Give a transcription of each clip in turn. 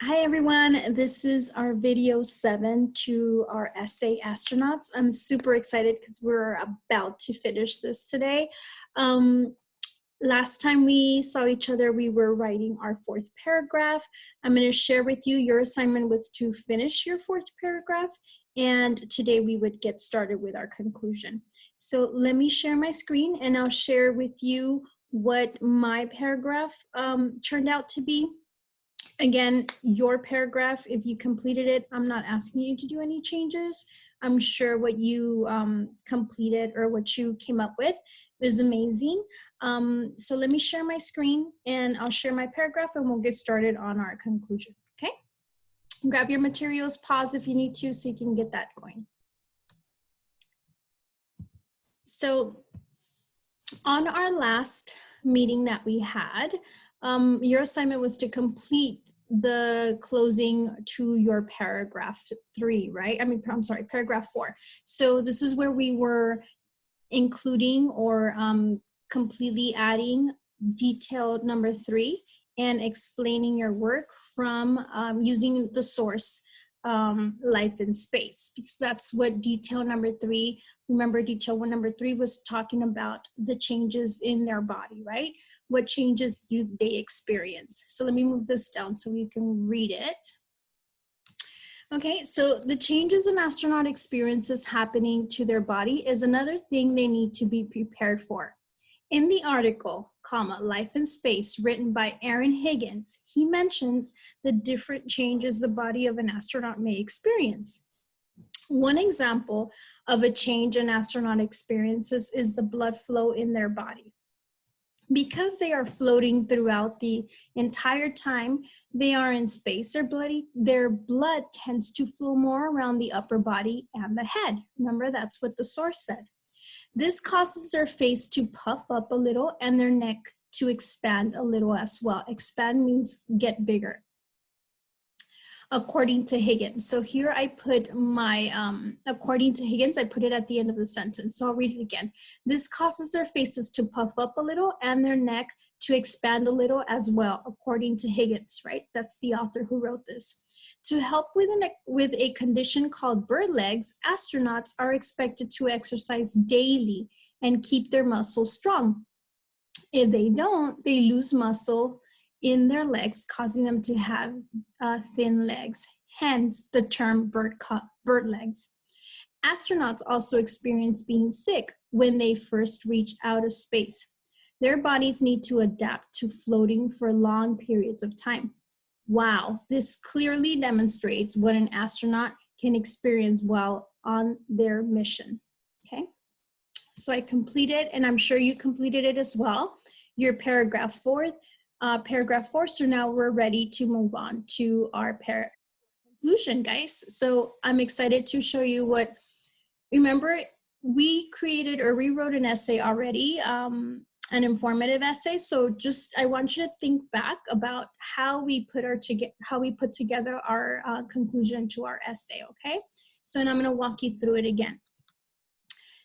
Hi everyone, this is our video 7 to our essay astronauts. I'm super excited because we're about to finish this today. Last time we saw each other, we were writing our 4th paragraph. I'm going to share with you, your assignment was to finish your 4th paragraph, and today we would get started with our conclusion. So let me share my screen and I'll share with you what my paragraph turned out to be. Again, your paragraph, if you completed it, I'm not asking you to do any changes. I'm sure what you completed or what you came up with is amazing. So let me share my screen and I'll share my paragraph and we'll get started on our conclusion, okay? Grab your materials, pause if you need to so you can get that going. So on our last meeting that we had, your assignment was to complete the closing to your paragraph 3, right? I'm sorry, paragraph 4. So this is where we were including or completely adding detail number 3 and explaining your work from using the source life in space, because that's what detail number 3, remember detail number 3 was talking about the changes in their body, right? What changes do they experience? So let me move this down so you can read it. Okay, so the changes an astronaut experiences happening to their body is another thing they need to be prepared for. In the article, Life in Space, written by Aaron Higgins, he mentions the different changes the body of an astronaut may experience. One example of a change an astronaut experiences is the blood flow in their body. Because they are floating throughout the entire time they are in space, their blood tends to flow more around the upper body and the head. Remember, that's what the source said. This causes their face to puff up a little and their neck to expand a little as well. Expand means get bigger, according to Higgins. So here I put my, according to Higgins, I put it at the end of the sentence. So I'll read it again. This causes their faces to puff up a little and their neck to expand a little as well, according to Higgins, right? That's the author who wrote this. To help with a condition called bird legs, astronauts are expected to exercise daily and keep their muscles strong. If they don't, they lose muscle in their legs, causing them to have thin legs, hence the term bird legs. Astronauts also experience being sick when they first reach outer space. Their bodies need to adapt to floating for long periods of time. Wow, this clearly demonstrates what an astronaut can experience while on their mission, okay? So I completed, and I'm sure you completed it as well, your paragraph 4. So now we're ready to move on to our conclusion, guys. So I'm excited to show you what, remember, we created or rewrote an essay already, an informative essay. So I want you to think back about how we put together our conclusion to our essay, okay? So now I'm gonna walk you through it again.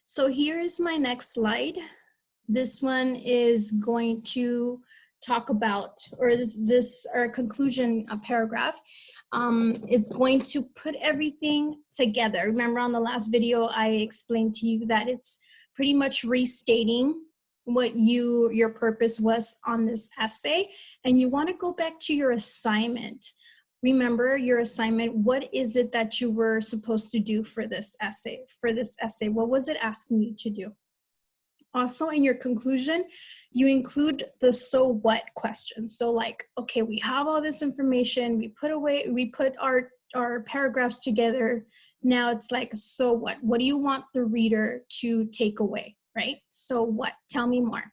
So here is my next slide. This one is going to talk about, or our conclusion paragraph is going to put everything together. Remember on the last video, I explained to you that it's pretty much restating what your purpose was on this essay, and you want to go back to your assignment. Remember your assignment, what is it that you were supposed to do for this essay? What was it asking you to do? Also in your conclusion, you include the so what question. So like, okay, we have all this information, we put our paragraphs together. Now it's like, so what? What do you want the reader to take away, right? So what? Tell me more.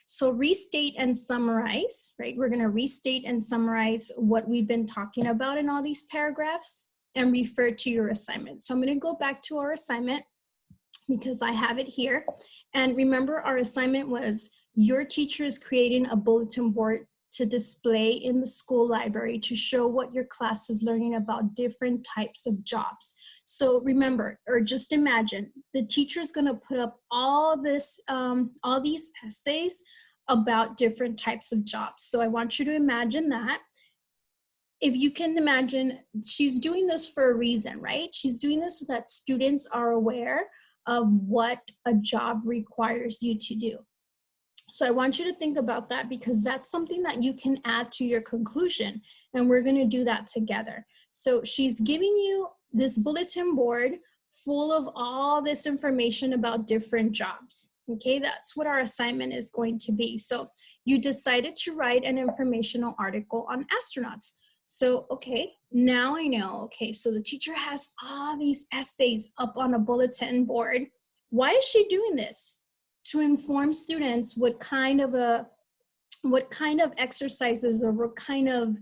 So restate and summarize, right? We're gonna restate and summarize what we've been talking about in all these paragraphs and refer to your assignment. So I'm gonna go back to our assignment because I have it here. And remember, our assignment was your teacher is creating a bulletin board to display in the school library to show what your class is learning about different types of jobs. So remember, or just imagine, the teacher is gonna put up all these essays about different types of jobs. So I want you to imagine that. if you can imagine, she's doing this for a reason, right? She's doing this so that students are aware of what a job requires you to do. So I want you to think about that, because that's something that you can add to your conclusion, and we're going to do that together. So she's giving you this bulletin board full of all this information about different jobs. Okay, that's what our assignment is going to be. So you decided to write an informational article on astronauts. So, okay, now I know, okay, so the teacher has all these essays up on a bulletin board. Why is she doing this? To inform students what kind of exercises or what kind of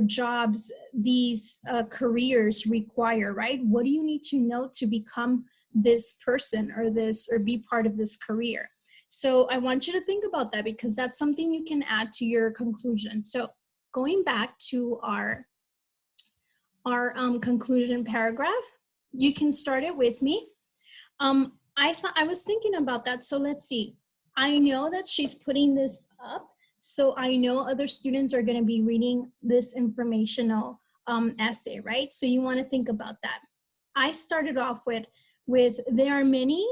jobs these careers require, right? What do you need to know to become this person or be part of this career? So I want you to think about that, because that's something you can add to your conclusion. So going back to our conclusion paragraph, you can start it with me. I was thinking about that. So let's see. I know that she's putting this up. So I know other students are going to be reading this informational essay, right? So you want to think about that. I started off with there are many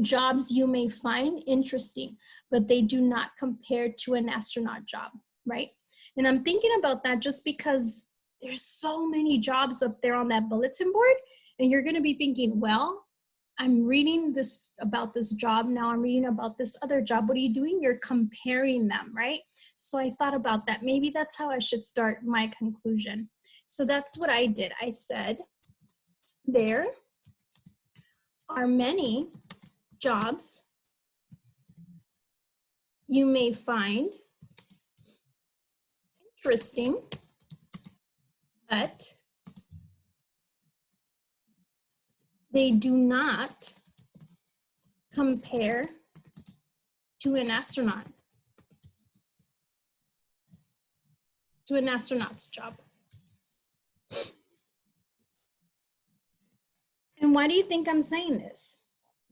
jobs you may find interesting, but they do not compare to an astronaut job, right? And I'm thinking about that just because there's so many jobs up there on that bulletin board, and you're going to be thinking, well, I'm reading this about this job, now I'm reading about this other job. What are you doing? You're comparing them, right? So I thought about that. Maybe that's how I should start my conclusion. So that's what I did. I said, there are many jobs you may find interesting, but they do not compare to an astronaut, to an astronaut's job. And why do you think I'm saying this?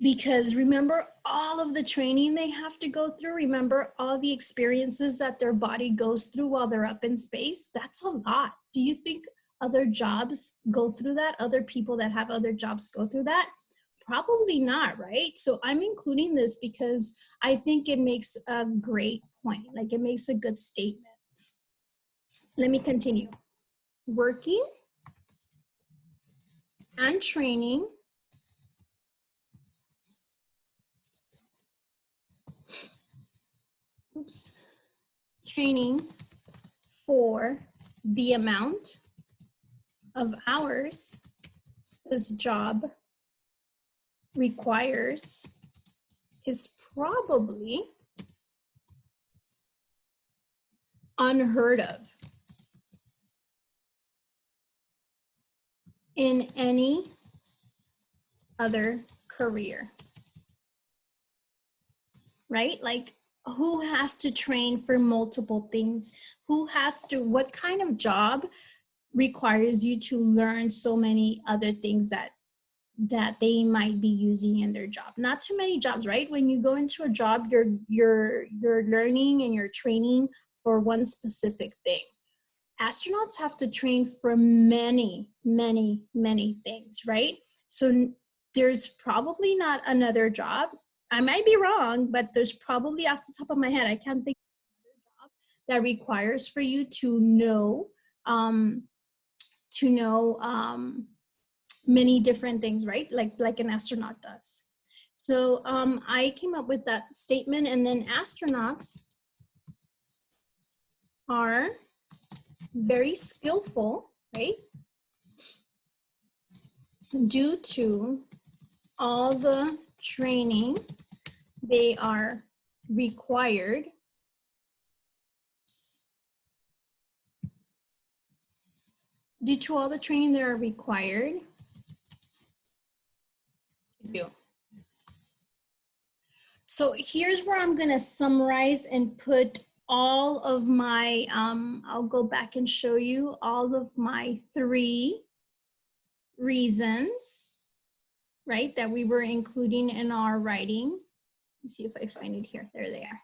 Because remember all of the training they have to go through? Remember all the experiences that their body goes through while they're up in space? That's a lot. Do you think other jobs go through that? Other people that have other jobs go through that? Probably not, right? So I'm including this because I think it makes a great point. Like, it makes a good statement. Let me continue. Working and training training for the amount of hours this job requires is probably unheard of in any other career, right? Like, who has to train for multiple things? What kind of job requires you to learn so many other things that they might be using in their job? Not too many jobs, right? When you go into a job, you're learning and you're training for one specific thing. Astronauts have to train for many, many, many things, right? So there's probably not another job. I might be wrong, but there's probably, off the top of my head, I can't think of another job that requires for you to know many different things, right? Like an astronaut does. So I came up with that statement, and then astronauts are very skillful, right? Due to all the training they are required to do. So here's where I'm gonna summarize and put all of my, I'll go back and show you all of my 3 reasons, right, that we were including in our writing. Let's see if I find it here. There they are.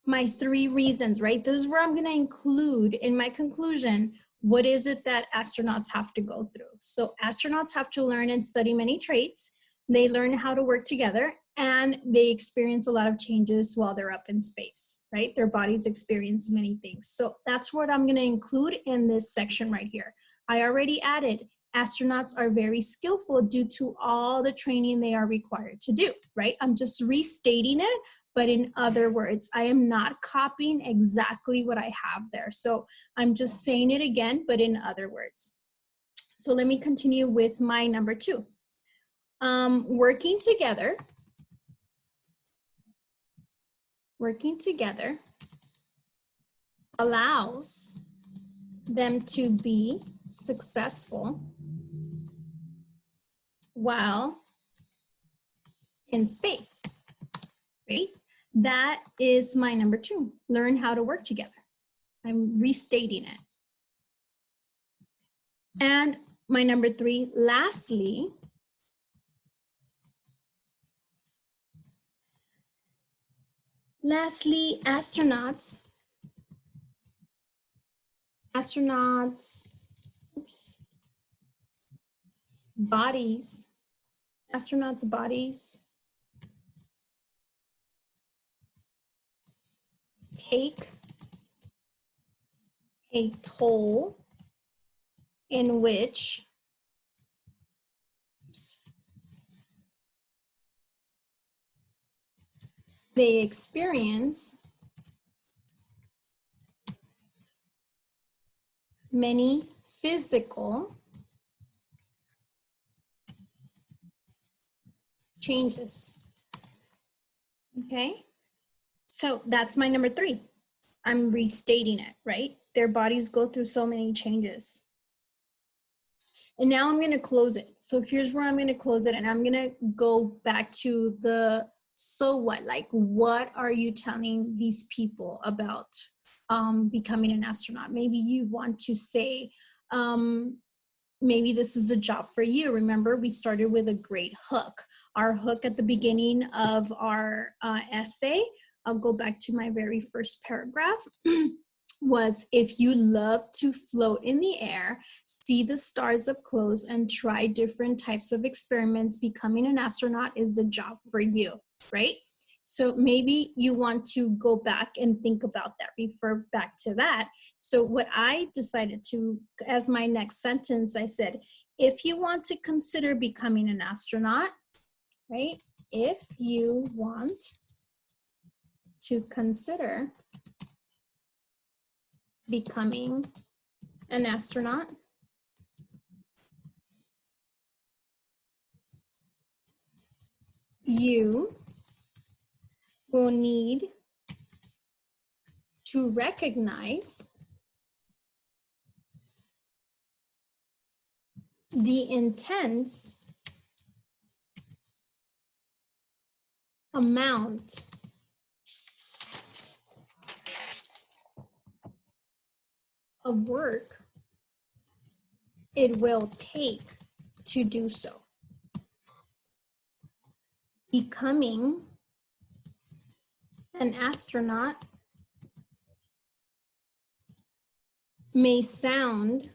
my 3 reasons, right? This is where I'm going to include in my conclusion, what is it that astronauts have to go through? So astronauts have to learn and study many traits. They learn how to work together, and they experience a lot of changes while they're up in space, right? Their bodies experience many things. So that's what I'm going to include in this section right here. I already added astronauts are very skillful due to all the training they are required to do, right? I'm just restating it, but in other words. I am not copying exactly what I have there. So I'm just saying it again, but in other words. So let me continue with my number 2. Working together allows them to be successful while in space, right? That is my number 2, learn how to work together. I'm restating it. And my number 3, lastly, astronauts, bodies take a toll in which they experience many physical changes. Okay, so that's my number 3. I'm restating it, right? Their bodies go through so many changes. And now I'm going to close it. So here's where I'm going to close it, and I'm going to go back to the so what, like what are you telling these people about becoming an astronaut? Maybe you want to say, maybe this is a job for you. Remember, we started with a great hook. Our hook at the beginning of our essay, I'll go back to my very first paragraph, was if you love to float in the air, see the stars up close, and try different types of experiments, becoming an astronaut is the job for you, right? So maybe you want to go back and think about that, refer back to that. So what I decided to, as my next sentence, I said, if you want to consider becoming an astronaut, right? If you want to consider becoming an astronaut, you will need to recognize the intense amount of work it will take to do so. Becoming an astronaut may sound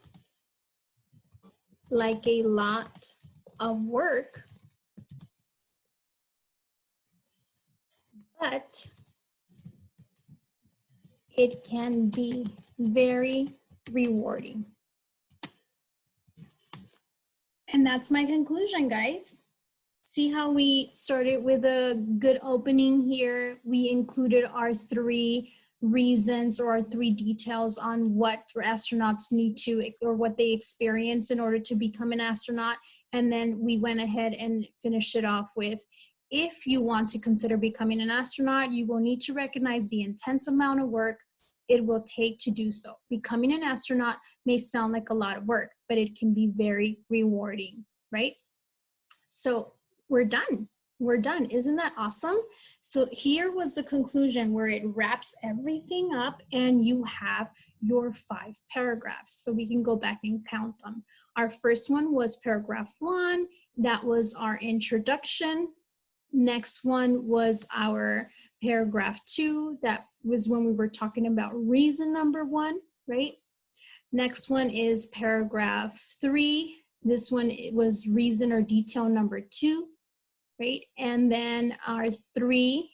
like a lot of work, but it can be very rewarding. And that's my conclusion, guys. See how we started with a good opening here. We included our 3 reasons or our 3 details on what astronauts need to, or what they experience in order to become an astronaut. And then we went ahead and finished it off with, if you want to consider becoming an astronaut, you will need to recognize the intense amount of work it will take to do so. Becoming an astronaut may sound like a lot of work, but it can be very rewarding, right? So we're done. We're done. Isn't that awesome? So here was the conclusion where it wraps everything up and you have your 5 paragraphs. So we can go back and count them. Our first one was paragraph 1. That was our introduction. Next one was our paragraph 2. That was when we were talking about reason number 1, right? Next one is paragraph 3. This one it was reason or detail number 2, right? And then our 3,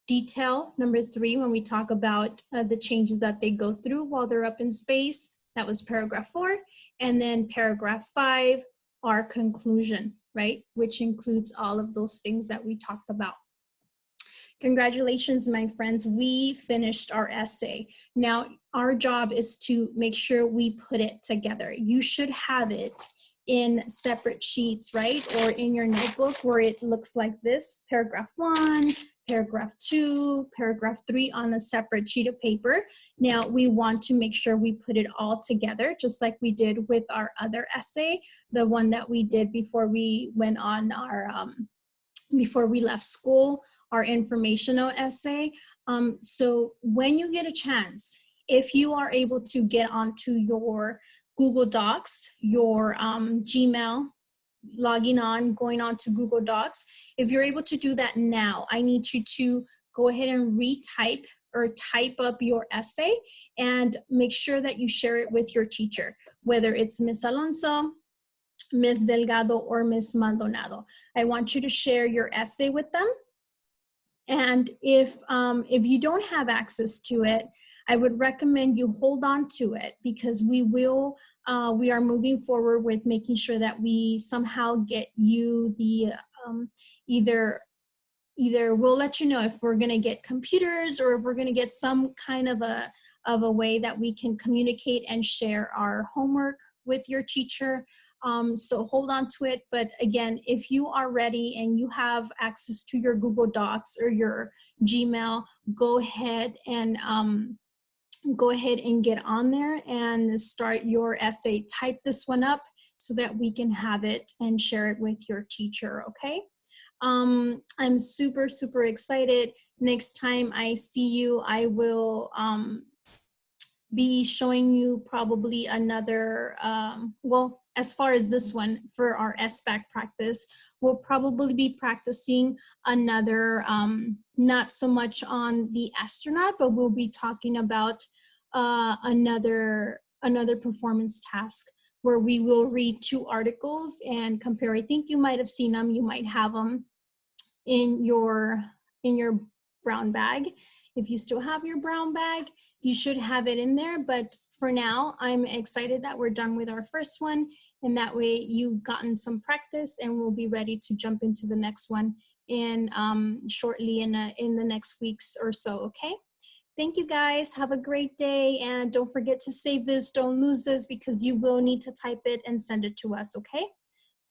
detail number 3, when we talk about the changes that they go through while they're up in space, that was paragraph 4. And then paragraph 5, our conclusion, right? Which includes all of those things that we talked about. Congratulations, my friends. We finished our essay. Now, our job is to make sure we put it together. You should have it in separate sheets, right? Or in your notebook where it looks like this, paragraph 1, paragraph 2, paragraph 3 on a separate sheet of paper. Now, we want to make sure we put it all together, just like we did with our other essay, the one that we did before we went on our, before we left school, our informational essay. So when you get a chance, if you are able to get onto your Google Docs, your Gmail, logging on, going on to Google Docs, if you're able to do that now, I need you to go ahead and retype or type up your essay and make sure that you share it with your teacher, whether it's Miss Alonso, Ms. Delgado, or Ms. Maldonado. I want you to share your essay with them. And if you don't have access to it, I would recommend you hold on to it, because we are moving forward with making sure that we somehow get you the either we'll let you know if we're going to get computers or if we're going to get some kind of a way that we can communicate and share our homework with your teacher. So hold on to it. But again, if you are ready and you have access to your Google Docs or your Gmail, go ahead and get on there and start your essay. Type this one up so that we can have it and share it with your teacher, okay? I'm super, super excited. Next time I see you, I will be showing you probably another, well, as far as this one for our SBAC practice, we'll probably be practicing another, not so much on the astronaut, but we'll be talking about another performance task where we will read 2 articles and compare. I think you might have seen them, you might have them in your brown bag. If you still have your brown bag, you should have it in there. But for now, I'm excited that we're done with our first one, and that way you've gotten some practice, and we'll be ready to jump into the next one in shortly in the next weeks or so. Okay. Thank you guys. Have a great day, and don't forget to save this. Don't lose this, because you will need to type it and send it to us. Okay.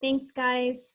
Thanks, guys.